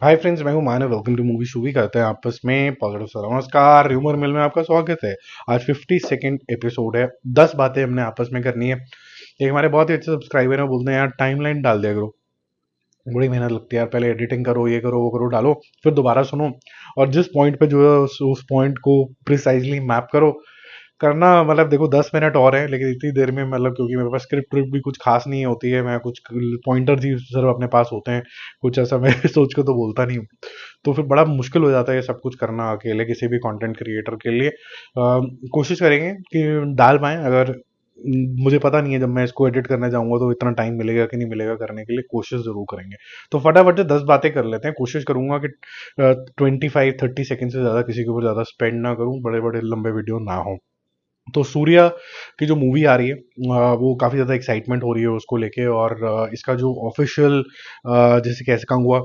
हाय friends, मैं हूं Manav. Welcome to Movie Shoovy. करते हैं आपस में पॉजिटिव सा नमस्कार। ह्यूमर मिल में आपका स्वागत है। आज 52nd एपिसोड है। 10 बातें हमने आपस में करनी है। एक हमारे बहुत ही अच्छे सब्सक्राइबर हैं, बोलते हैं यार टाइमलाइन डाल दिया करो। बड़ी मेहनत लगती है यार, पहले एडिटिंग करो, ये करो वो करो, डालो, फिर दोबारा सुनो और जिस पॉइंट पे जो है उस पॉइंट को प्रिसाइजली मैप करो। करना मतलब देखो 10 मिनट और है, लेकिन इतनी देर में मतलब क्योंकि मेरे पास स्क्रिप्ट भी कुछ खास नहीं होती है, मैं कुछ पॉइंटर्स ही सिर्फ अपने पास होते हैं, कुछ ऐसा मैं सोच के तो बोलता नहीं हूँ। तो फिर बड़ा मुश्किल हो जाता है ये सब कुछ करना अकेले किसी भी कंटेंट क्रिएटर के लिए। कोशिश करेंगे कि डाल पाएं। अगर मुझे पता नहीं है जब मैं इसको एडिट करने जाऊंगा तो इतना टाइम मिलेगा कि नहीं मिलेगा, करने के लिए कोशिश जरूर करेंगे। तो फटाफट से 10 बातें कर लेते हैं। कोशिश करूंगा कि 25-30 सेकंड से ज़्यादा किसी के ऊपर ज़्यादा स्पेंड ना करूं, बड़े बड़े लंबे वीडियो ना हो। तो सूर्या की जो मूवी आ रही है वो काफ़ी ज़्यादा एक्साइटमेंट हो रही है उसको लेके। और इसका जो ऑफिशियल जैसे कैसे कहूँगा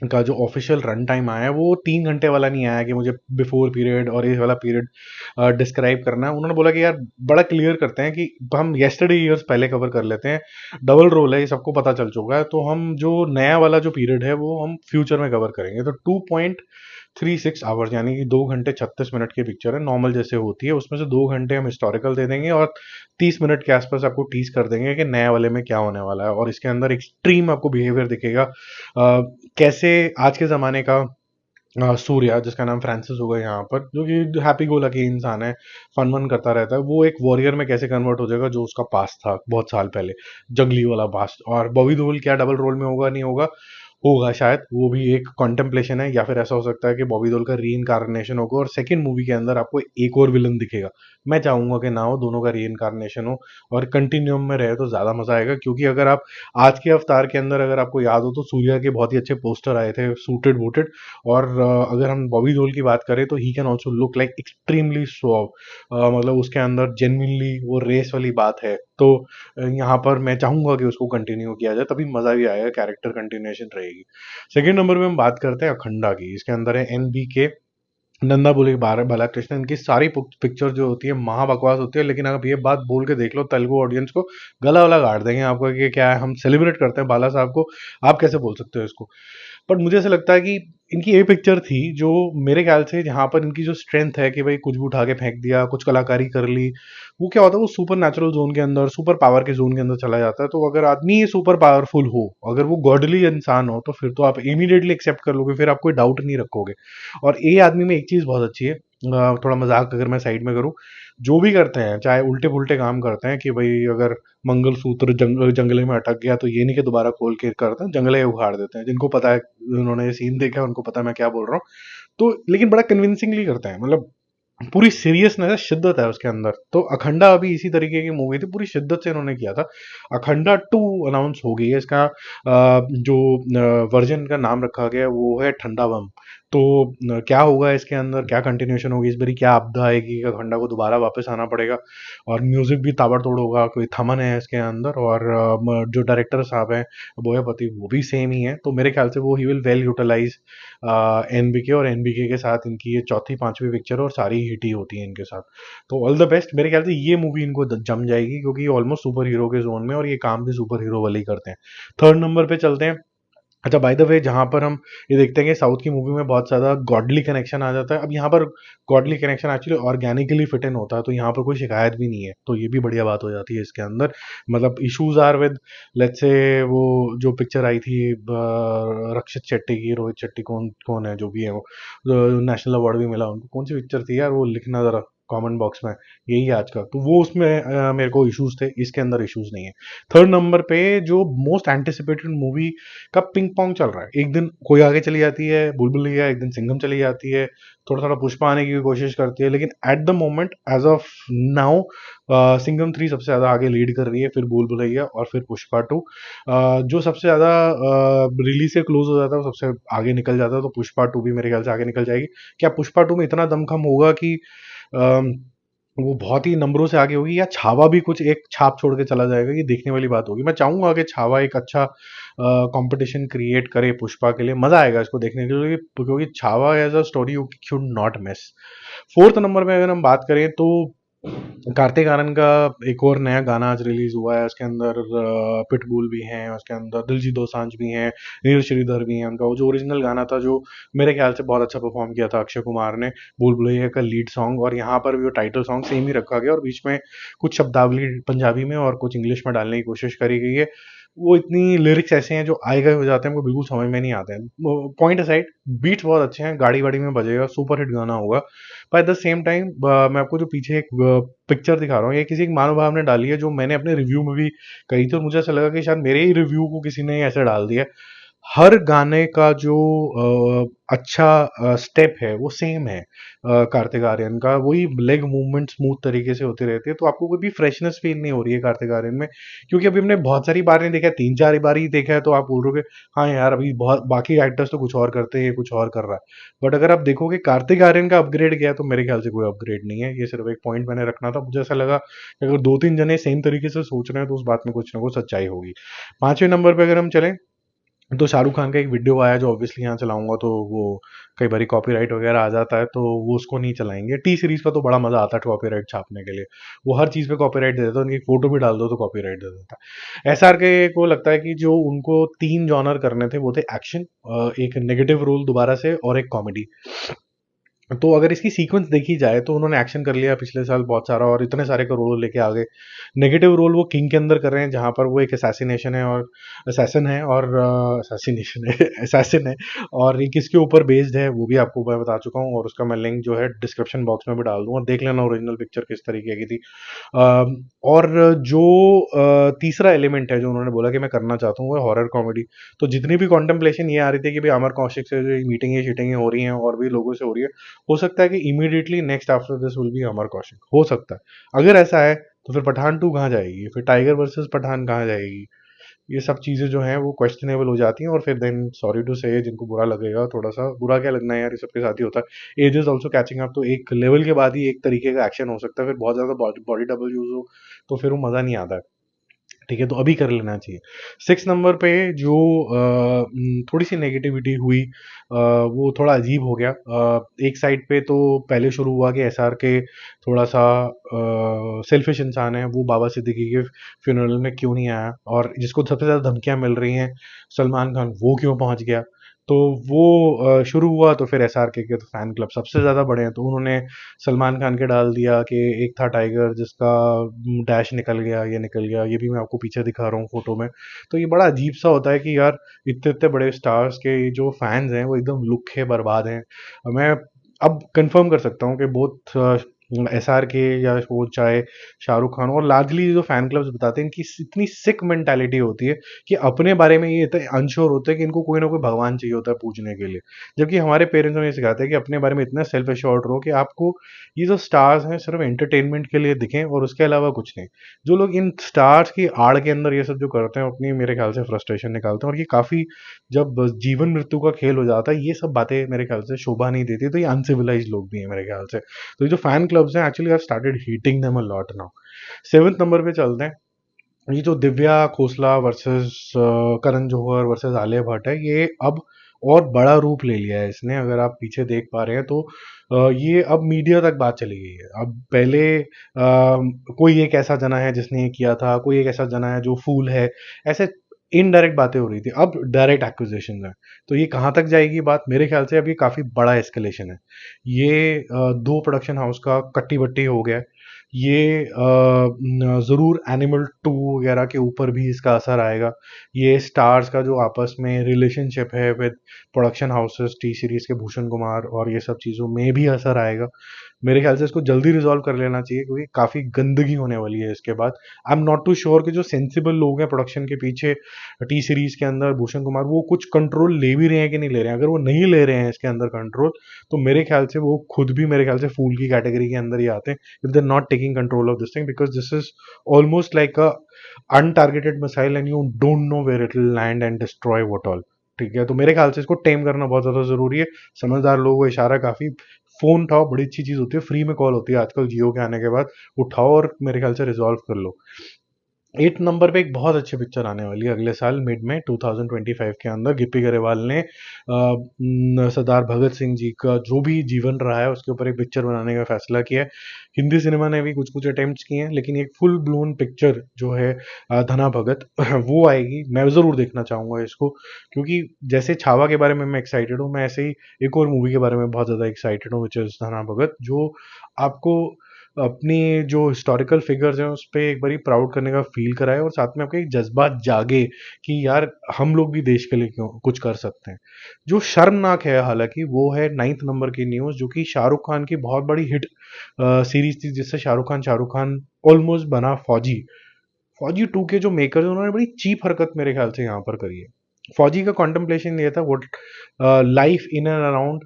का जो ऑफिशियल रन टाइम आया है वो 3 घंटे वाला नहीं आया कि मुझे बिफोर पीरियड और ये वाला पीरियड डिस्क्राइब करना है। उन्होंने बोला कि यार बड़ा क्लियर करते हैं कि हम येस्टरडे ईयर्स पहले कवर कर लेते हैं। डबल रोल है, ये सबको पता चल चुका है, तो हम जो नया वाला जो पीरियड है वो हम फ्यूचर में कवर करेंगे। तो 2.36 आवर्स यानी कि 2 घंटे 36 मिनट की पिक्चर है, नॉर्मल जैसे होती है। उसमें से 2 घंटे हम हिस्टोरिकल दे देंगे और 30 मिनट के आसपास आपको टीज कर देंगे कि नया वाले में क्या होने वाला है। और इसके अंदर एक्सट्रीम आपको बिहेवियर दिखेगा। कैसे आज के ज़माने का सूर्या, जिसका नाम फ्रांसिस होगा यहाँ पर, जो कि हैप्पी गो लकी इंसान है, फन वन करता रहता है, वो एक वॉरियर में कैसे कन्वर्ट हो जाएगा जो उसका पास्ट था बहुत साल पहले, जंगली वाला पास्ट। और बॉबी देओल क्या डबल रोल में होगा नहीं होगा, होगा शायद, वो भी एक कॉन्टेम्पलेशन है। या फिर ऐसा हो सकता है कि बॉबी देओल का री इनकारनेशन होगा और सेकंड मूवी के अंदर आपको एक और विलन दिखेगा। मैं चाहूंगा कि ना हो, दोनों का री इनकारनेशन हो और कंटिन्यूम में रहे तो ज़्यादा मजा आएगा। क्योंकि अगर आप आज के अवतार के अंदर अगर आपको याद हो तो सूर्या के बहुत ही अच्छे पोस्टर आए थे, सूटेड वूटेड। और अगर हम बॉबी देओल की बात करें तो he can also look like extremely suave. मतलब उसके अंदर जेन्युइनली वो रेस वाली बात है। तो यहाँ पर मैं चाहूंगा कि उसको कंटिन्यू किया जाए, तभी मजा भी आएगा, कैरेक्टर कंटिन्यूएशन रहेगी। सेकंड नंबर पे हम बात करते हैं अखंडा की। इसके अंदर है NBK, नंदा बोले बालाकृष्ण। इनकी सारी पिक्चर जो होती है महा बकवास होती है, लेकिन आप ये बात बोल के देख लो तेलुगु ऑडियंस को गला वाला गाड़ देंगे आपको कि क्या है, हम सेलिब्रेट करते हैं बाला साहब को, आप कैसे बोल सकते हो इसको। बट मुझे ऐसा लगता है कि इनकी ये पिक्चर थी जो मेरे ख्याल से जहाँ पर इनकी जो स्ट्रेंथ है कि भाई कुछ भी उठा के फेंक दिया, कुछ कलाकारी कर ली, वो क्या होता है, वो सुपर नेचुरल जोन के अंदर, सुपर पावर के जोन के अंदर चला जाता है। तो अगर आदमी ये सुपर पावरफुल हो, अगर वो गॉडली इंसान हो, तो फिर तो आप इमीडिएटली एक्सेप्ट कर लोगे, फिर आप कोई डाउट नहीं रखोगे। और ये आदमी में एक चीज बहुत अच्छी है, थोड़ा मजाक अगर मैं साइड में करूं, जो भी करते हैं चाहे उल्टे पुल्टे काम करते हैं कि भाई अगर मंगलसूत्र जंगले में अटक गया तो ये नहीं कि दोबारा खोल के करते हैं, जंगले उखाड़ देते हैं। जिनको पता है, उन्होंने ये सीन देखा है, उनको पता है मैं क्या बोल रहा हूँ। तो लेकिन बड़ा कन्विंसिंगली करते हैं, मतलब पूरी सीरियसनेस है, शिद्दत है उसके अंदर। तो अखंडा अभी इसी तरीके की मूवी थी, पूरी शिद्दत से इन्होंने किया था। अखंडा 2 अनाउंस हो गई है। इसका जो वर्जन का नाम रखा गया है वो है ठंडा बम। तो क्या होगा इसके अंदर, क्या कंटिन्यूएशन होगी इस बारी, क्या आपदा आएगी कि अखंडा को दोबारा वापस आना पड़ेगा। और म्यूजिक भी ताबड़तोड़ होगा, कोई थमन है इसके अंदर। और जो डायरेक्टर साहब हैं बोयापति, वो भी सेम ही है। तो मेरे ख्याल से वो ही विल वेल यूटिलाइज NBK। और NBK के साथ इनकी ये चौथी पांचवी पिक्चर और सारी हिट ही होती है इनके साथ। तो ऑल द बेस्ट। मेरे ख्याल से ये मूवी इनको जम जाएगी, क्योंकि ऑलमोस्ट सुपर हीरो के जोन में और ये काम भी सुपर हीरो वाले ही करते हैं। थर्ड नंबर पे चलते हैं। अच्छा, बाय द वे, जहां पर हम ये देखते हैं कि साउथ की मूवी में बहुत ज्यादा गॉडली कनेक्शन आ जाता है, अब यहाँ पर godly connection actually organically fit in होता है, तो यहाँ पर कोई शिकायत भी नहीं है, तो ये भी बढ़िया बात हो जाती है इसके अंदर। मतलब issues are with, let's say, वो जो पिक्चर आई थी रक्षित शेट्टी की, रोहित शेट्टी, कौन कौन है जो भी है वो, नेशनल अवार्ड भी मिला उनको, कौन सी पिक्चर थी यार वो, लिखना जरा कमेंट बॉक्स में। यही है आज का, तो वो उसमें मेरे को इश्यूज थे, इसके अंदर इश्यूज नहीं है। थर्ड नंबर पे जो मोस्ट एंटिसिपेटेड मूवी का पिंग पोंग चल रहा है, एक दिन कोई आगे चली जाती है बुलबुलैया, एक दिन सिंघम चली जाती है, थोड़ा थोड़ा पुष्पा आने की भी कोशिश करती है, लेकिन at the moment as of now Singham 3 सबसे ज्यादा आगे लीड कर रही है, फिर बुलबुलैया और फिर पुष्पा 2। जो सबसे ज्यादा रिलीज से क्लोज हो जाता है वो सबसे आगे निकल जाता है, तो पुष्पा 2 भी मेरे ख्याल से आगे निकल जाएगी। क्या पुष्पा 2 में इतना दमखम होगा कि अम, वो बहुत ही नंबरों से आगे होगी, या छावा भी कुछ एक छाप छोड़ के चला जाएगा, ये देखने वाली बात होगी। मैं चाहूंगा कि छावा एक अच्छा कंपटीशन क्रिएट करे पुष्पा के लिए, मजा आएगा इसको देखने के लिए, क्योंकि Chhaava as a story you should not miss. Fourth number में अगर हम बात करें तो कार्तिक आनंद का एक और नया गाना आज रिलीज हुआ है। उसके अंदर पिटबुल भी हैं, उसके अंदर दिलजीत दोसांझ भी हैं, नील श्रीधर भी हैं। उनका वो जो ओरिजिनल गाना था, जो मेरे ख्याल से बहुत अच्छा परफॉर्म किया था अक्षय कुमार ने, भूल भुलैया का लीड सॉन्ग, और यहाँ पर भी वो टाइटल सॉन्ग सेम ही रखा गया और बीच में कुछ शब्दावली पंजाबी में और कुछ इंग्लिश में डालने की कोशिश करी गई है। वो इतनी लिरिक्स ऐसे हैं जो आए गए हो जाते हैं, हमको बिल्कुल समझ में नहीं आते हैं। पॉइंट असाइड, बीट्स बहुत अच्छे हैं, गाड़ी वाड़ी में बजेगा, सुपर हिट गाना होगा। पर एट द सेम टाइम मैं आपको जो पीछे एक पिक्चर दिखा रहा हूँ, ये किसी एक महानुभाव ने डाली है, जो मैंने अपने रिव्यू में भी कही थी, और मुझे ऐसा लगा कि शायद मेरे ही रिव्यू को किसी ने ऐसे डाल दिया। हर गाने का जो अच्छा स्टेप है वो सेम है। कार्तिक आर्यन का वही लेग मूवमेंट स्मूथ तरीके से होती रहती है, तो आपको कोई भी फ्रेशनेस फील नहीं हो रही है कार्तिक आर्यन में। क्योंकि अभी हमने बहुत सारी बार नहीं देखा है, 3-4 बार ही देखा है, तो आप बोल रहे हो कि हाँ यार, अभी बहुत बाकी एक्टर्स तो कुछ और करते हैं, ये कुछ और कर रहा है। बट अगर आप देखोगे कार्तिक आर्यन का अपग्रेड किया है, तो मेरे ख्याल से कोई अपग्रेड नहीं है। ये सिर्फ एक पॉइंट मैंने रखना था। मुझे ऐसा लगा कि अगर 2-3 जने सेम तरीके से सोच रहे हैं, तो उस बात में कुछ ना कुछ सच्चाई होगी। 5वें नंबर पे अगर हम चलें, तो शाहरुख खान का एक वीडियो आया, जो ऑब्वियसली यहाँ चलाऊंगा तो वो कई बार कॉपीराइट वगैरह आ जाता है, तो वो उसको नहीं चलाएंगे। टी सीरीज का तो बड़ा मजा आता है कॉपीराइट छापने के लिए। वो हर चीज पे कॉपीराइट दे देता है, उनकी फोटो भी डाल दो तो कॉपीराइट दे देता है। एसआर के को लगता है कि जो उनको 3 जॉनर करने थे, वो थे एक्शन, एक नेगेटिव रोल दोबारा से, और एक कॉमेडी। तो अगर इसकी सीक्वेंस देखी जाए, तो उन्होंने एक्शन कर लिया पिछले साल बहुत सारा, और इतने सारे का रोल लेके आ गए। नेगेटिव रोल वो किंग के अंदर कर रहे हैं, जहां पर वो एक असैसिनेशन है, और असैसिन है, और असैसिनेशन है असैसिन है, और ये किसके ऊपर बेस्ड है वो भी आपको मैं बता चुका हूँ, और उसका मैं लिंक जो है डिस्क्रिप्शन बॉक्स में भी डाल दूंगा, देख लेना ओरिजिनल पिक्चर किस तरीके की थी। और जो तीसरा एलिमेंट है जो उन्होंने बोला कि मैं करना चाहता हूँ, वो हॉरर कॉमेडी। तो जितनी भी कॉन्टेम्पलेशन ये आ रही थी कि भाई अमर कौशिक से जो मीटिंग शीटिंग हो रही हैं, और भी लोगों से हो रही है, हो सकता है कि immediately next after this will be Amar Kaushik, हो सकता है। अगर ऐसा है, तो फिर पठान 2 कहाँ जाएगी, फिर टाइगर वर्सेस पठान कहाँ जाएगी? ये सब चीजें जो हैं वो क्वेश्चनेबल हो जाती हैं, और फिर देन सॉरी टू से, जिनको बुरा लगेगा, थोड़ा सा बुरा क्या लगना है यार, ये सबके साथ ही होता है। Age is also catching up, तो एक लेवल के बाद ही एक तरीके का एक्शन हो सकता है, फिर बहुत ज्यादा बॉडी डबल यूज हो, तो फिर वो मजा नहीं आता है। ठीक है, तो अभी कर लेना चाहिए। 6 नंबर पे जो थोड़ी सी नेगेटिविटी हुई, वो थोड़ा अजीब हो गया। एक साइड पे तो पहले शुरू हुआ कि एसआर के थोड़ा सा सेल्फिश इंसान है, वो बाबा सिद्दीकी के फ्यूनरल में क्यों नहीं आया, और जिसको सबसे ज़्यादा धमकियां मिल रही हैं, सलमान खान, वो क्यों पहुंच गया। तो वो शुरू हुआ, तो फिर एसआर के तो फैन क्लब सबसे ज़्यादा बड़े हैं, तो उन्होंने सलमान खान के डाल दिया कि एक था टाइगर जिसका डैश निकल गया, ये निकल गया, ये भी मैं आपको पीछे दिखा रहा हूँ फोटो में। तो ये बड़ा अजीब सा होता है कि यार, इतने इतने बड़े स्टार्स के जो फैंस हैं, वो एकदम लुखे बर्बाद हैं। मैं अब कंफर्म कर सकता हूँ कि बहुत एसआर के, या वो चाहे शाहरुख खान, और लार्जली जो फैन क्लब्स बताते हैं, इनकी इतनी सिक मेंटालिटी होती है कि अपने बारे में ये इतने अनश्योर होते हैं कि इनको कोई ना कोई भगवान चाहिए होता है पूजने के लिए। जबकि हमारे पेरेंट्स हमें ये सिखाते हैं कि अपने बारे में इतना सेल्फ एश्योर्ड रहो कि आपको ये जो स्टार्स हैं सिर्फ एंटरटेनमेंट के लिए दिखें, और उसके अलावा कुछ नहीं। जो लोग इन स्टार्स की आड़ के अंदर ये सब जो करते हैं, अपनी मेरे ख्याल से फ्रस्ट्रेशन निकालते हैं, और ये काफी, जब जीवन मृत्यु का खेल हो जाता है, ये सब बातें मेरे ख्याल से शोभा नहीं देती। तो ये अनसिविलाइज लोग भी हैं मेरे ख्याल से। तो ये जो फैन क्लब्स हैं, actually I started heating them a lot now. 7th number पे चलते हैं। ये जो दिव्या खोसला वर्सेस करण जौहर वर्सेस आलिया भट्ट है, ये अब और बड़ा रूप ले लिया है इसने। अगर आप पीछे देख पा रहे हैं, तो ये अब मीडिया तक बात चली गई है। अब पहले कोई एक ऐसा जना है जिसने ये किया था, कोई एक ऐसा जना है जो फूल है, ऐसे इनडायरेक्ट बातें हो रही थी, अब डायरेक्ट एक्विजिशन है। तो ये कहाँ तक जाएगी बात, मेरे ख्याल से अब ये काफी बड़ा एस्केलेशन है। ये 2 प्रोडक्शन हाउस का कट्टी बट्टी हो गया है। ये ज़रूर एनिमल 2 वगैरह के ऊपर भी इसका असर आएगा। ये स्टार्स का जो आपस में रिलेशनशिप है with production houses, T series के भूषण कुमार, और ये सब चीज़ों में भी असर आएगा। मेरे ख्याल से इसको जल्दी रिजॉल्व कर लेना चाहिए, क्योंकि काफ़ी गंदगी होने वाली है इसके बाद। I am not too sure कि जो सेंसिबल लोग हैं प्रोडक्शन के पीछे, टी सीरीज के अंदर भूषण कुमार, वो कुछ कंट्रोल ले भी रहे हैं कि नहीं ले रहे हैं। अगर वो नहीं ले रहे हैं इसके अंदर कंट्रोल, तो मेरे ख्याल से वो खुद भी मेरे ख्याल से फूल की कैटेगरी के अंदर ही आते हैं, if they're not taking control of this thing, because this is almost like a untargeted missile and you don't know where it will land and destroy what all। ठीक है, तो मेरे ख्याल से इसको टेम करना बहुत ज्यादा जरूरी है। समझदार लोगों को इशारा काफी, फोन उठाओ, बड़ी अच्छी चीज होती है, फ्री में कॉल होती है आजकल जियो के आने के बाद, उठाओ और मेरे ख्याल से रिजॉल्व कर लो। 8 नंबर पे एक बहुत अच्छी पिक्चर आने वाली है अगले साल मिड में 2025 के अंदर। गिप्पी गरेवाल ने सरदार भगत सिंह जी का जो भी जीवन रहा है उसके ऊपर एक पिक्चर बनाने का फैसला किया है। हिंदी सिनेमा ने भी कुछ कुछ अटेम्प्ट्स किए हैं, लेकिन एक फुल ब्लोन पिक्चर जो है धना भगत वो आएगी। मैं ज़रूर देखना चाहूँगा इसको, क्योंकि जैसे छावा के बारे में मैं एक्साइटेड हूँ, मैं ऐसे ही एक और मूवी के बारे में बहुत ज़्यादा एक्साइटेड हूँ, विच इज़ धना भगत, जो आपको अपनी जो हिस्टोरिकल फिगर्स हैं उस पे एक बारी प्राउड करने का फील कराए, और साथ में आपका एक जज्बात जागे कि यार हम लोग भी देश के लिए क्यों कुछ कर सकते हैं। जो शर्मनाक है हालांकि वो है 9th नंबर की न्यूज़, जो कि शाहरुख खान की बहुत बड़ी हिट सीरीज थी, जिससे शाहरुख खान ऑलमोस्ट बना फौजी। फौजी 2 के जो मेकर्स हैं उन्होंने बड़ी चीप हरकत मेरे ख्याल से यहाँ पर करी है। फौजी का कॉन्टेम्पलेशन ये था, what life in and around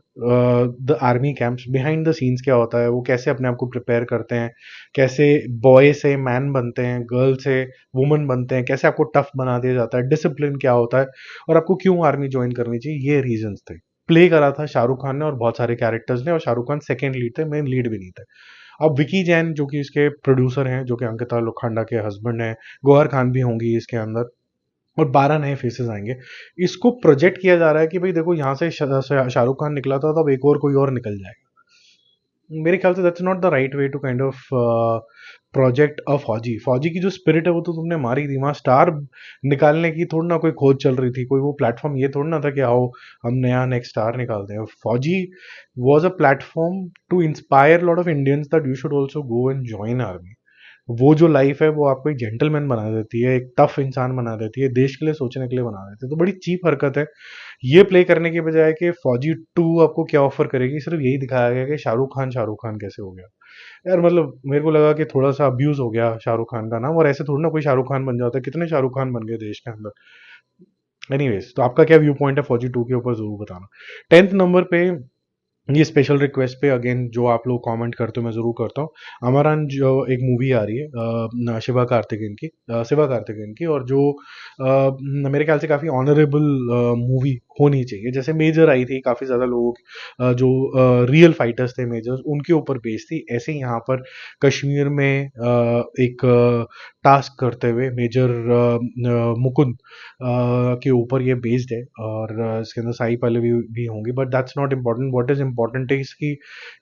the army camps, behind the scenes क्या होता है, वो कैसे अपने आप को प्रिपेयर करते हैं, कैसे बॉय से मैन बनते हैं, गर्ल से वुमन बनते हैं, कैसे आपको टफ बना दिया जाता है, डिसिप्लिन क्या होता है, और आपको क्यों आर्मी ज्वाइन करनी चाहिए, ये रीजंस थे। प्ले करा था शाहरुख खान ने और बहुत सारे कैरेक्टर्स ने, और शाहरुख खान सेकेंड लीड थे, मेन लीड भी नहीं थे। अब विकी जैन जो कि इसके प्रोड्यूसर हैं, जो कि अंकिता लोखंडा के हस्बैंड हैं, गौहर खान भी होंगी इसके अंदर, और 12 नए फेसेस आएंगे। इसको प्रोजेक्ट किया जा रहा है कि भाई देखो यहाँ से शाहरुख खान निकला था, तो अब एक और कोई और निकल जाएगा। मेरे ख्याल से that's not the right way to kind of project a fauji. फौजी की जो स्पिरिट है वो तो तुमने मारी थी। वहाँ स्टार निकालने की थोड़ी ना कोई खोज चल रही थी, कोई वो प्लेटफॉर्म ये थोड़ी ना था कि आओ हम नया नेक्स्ट स्टार निकालते हैं। Fauji was a platform to inspire lot of Indians that you should also go and join army. वो जो लाइफ है वो आपको एक जेंटलमैन बना देती है, एक टफ इंसान बना देती है, देश के लिए सोचने के लिए बना देती है। तो बड़ी चीप हरकत है ये प्ले करने के बजाय कि फौजी 2 आपको क्या ऑफर करेगी। सिर्फ यही दिखाया गया कि शाहरुख खान कैसे हो गया। यार मतलब मेरे को लगा कि थोड़ा सा अब्यूज हो गया शाहरुख खान का नाम, और ऐसे थोड़ी ना कोई शाहरुख खान बन जाता है, कितने शाहरुख खान बन गए देश के अंदर। एनीवेज, तो आपका क्या व्यू पॉइंट है फौजी 2 के ऊपर जरूर बताना। 10th नंबर पे ये स्पेशल रिक्वेस्ट पे अगेन जो आप लोग कमेंट करते हो मैं जरूर करता हूँ। अमरान जो एक मूवी आ रही है शिवा कार्तिकेयन की, और जो मेरे ख्याल से काफ़ी ऑनरेबल मूवी होनी चाहिए। जैसे मेजर आई थी, काफ़ी ज़्यादा लोग जो रियल फाइटर्स थे मेजर्स उनके ऊपर बेस्ड थी, ऐसे ही यहाँ पर कश्मीर में एक टास्क करते हुए मेजर मुकुंद के ऊपर ये बेस्ड है, और इसके अंदर साई पल्लवी भी होंगी, but that's not important. What is important है इसकी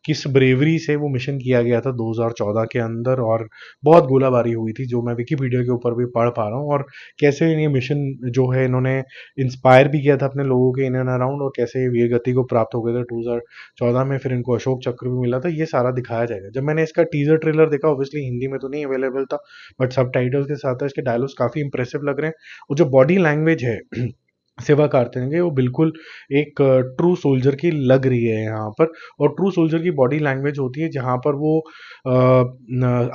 किस ब्रेवरी से वो मिशन किया गया था 2014 के अंदर, और बहुत गोलाबारी हुई थी जो मैं विकीपीडिया के ऊपर भी पढ़ पा रहा हूँ, और कैसे ये मिशन जो है इन्होंने इंस्पायर भी किया था अपने लोगों के इन एंड अराउंड, और कैसे ये वीर गति को प्राप्त हो गए थे 2014 में, फिर इनको अशोक चक्र भी मिला था। ये सारा दिखाया जाएगा। जब मैंने इसका टीजर ट्रेलर देखा, ऑब्वियसली हिंदी में तो नहीं अवेलेबल था, बट सब टाइटल्स के साथ है, इसके डायलॉग्स काफी इंप्रेसिव लग रहे हैं, और जो बॉडी लैंग्वेज है सेवा कार्तिकेय वो बिल्कुल एक ट्रू सोल्जर की लग रही है यहाँ पर। और ट्रू सोल्जर की बॉडी लैंग्वेज होती है जहाँ पर वो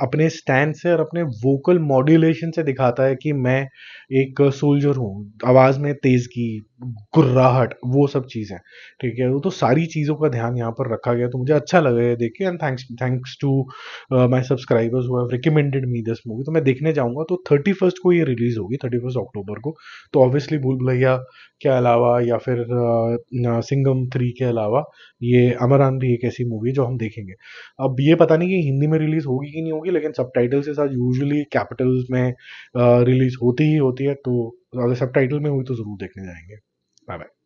अपने स्टैंड से और अपने वोकल मॉड्यूलेशन से दिखाता है कि मैं एक सोल्जर हूँ। आवाज में तेजगी, गुर्राहट, वो सब चीजें, ठीक है। वो तो सारी चीजों का ध्यान यहाँ पर रखा गया, तो मुझे अच्छा लगा ये देख के, and thanks to my subscribers who have recommended me this movie. तो मैं देखने जाऊंगा। तो 31st को ये रिलीज होगी, 31 अक्टूबर को। तो ऑब्वियसली भूल भुलैया के अलावा या फिर सिंघम 3 के अलावा ये अमरान भी एक ऐसी मूवी जो हम देखेंगे। अब ये पता नहीं कि हिंदी में रिलीज होगी कि नहीं होगी, लेकिन सबटाइटल के साथ यूजुअली कैपिटल्स में रिलीज होती ही होती है, तो अगर सबटाइटल में हुई तो जरूर देखने जाएंगे। Bye bye.